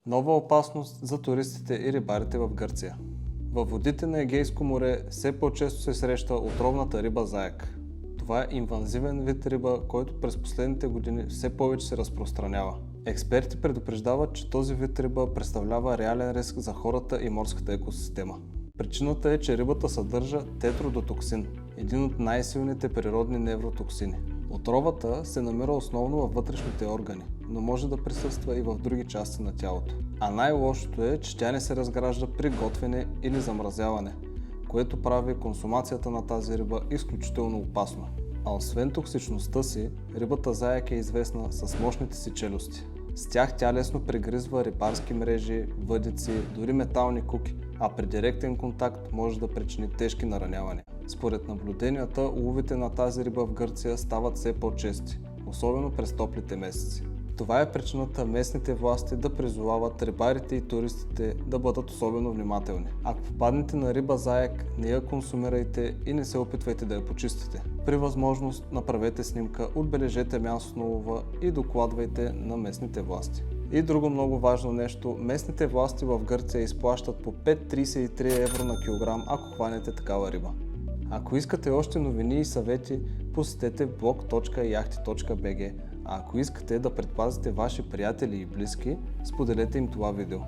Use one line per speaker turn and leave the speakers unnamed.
Нова опасност за туристите и рибарите в Гърция. Във водите на Егейско море все по-често се среща отровната риба заек. Това е инвазивен вид риба, който през последните години все повече се разпространява. Експерти предупреждават, че този вид риба представлява реален риск за хората и морската екосистема. Причината е, че рибата съдържа тетродотоксин, един от най-силните природни невротоксини. Отровата се намира основно във вътрешните органи, но може да присъства и в други части на тялото. А най-лошото е, че тя не се разгражда при готвене или замразяване, което прави консумацията на тази риба изключително опасно. А освен токсичността си, рибата заек е известна с мощните си челюсти. С тях тя лесно прегризва рибарски мрежи, въдици, дори метални куки, а при директен контакт може да причини тежки наранявания. Според наблюденията, уловите на тази риба в Гърция стават все по-чести, особено през топлите месеци. Това е причината местните власти да призовават рибарите и туристите да бъдат особено внимателни. Ако попаднете на риба заек, не я консумирайте и не се опитвайте да я почистите. При възможност направете снимка, отбележете мястото на улова и докладвайте на местните власти. И друго много важно нещо, местните власти в Гърция изплащат по 5,33 евро на килограм, ако хванете такава риба. Ако искате още новини и съвети, посетете blog.yahti.bg, а ако искате да предпазите ваши приятели и близки, споделете им това видео.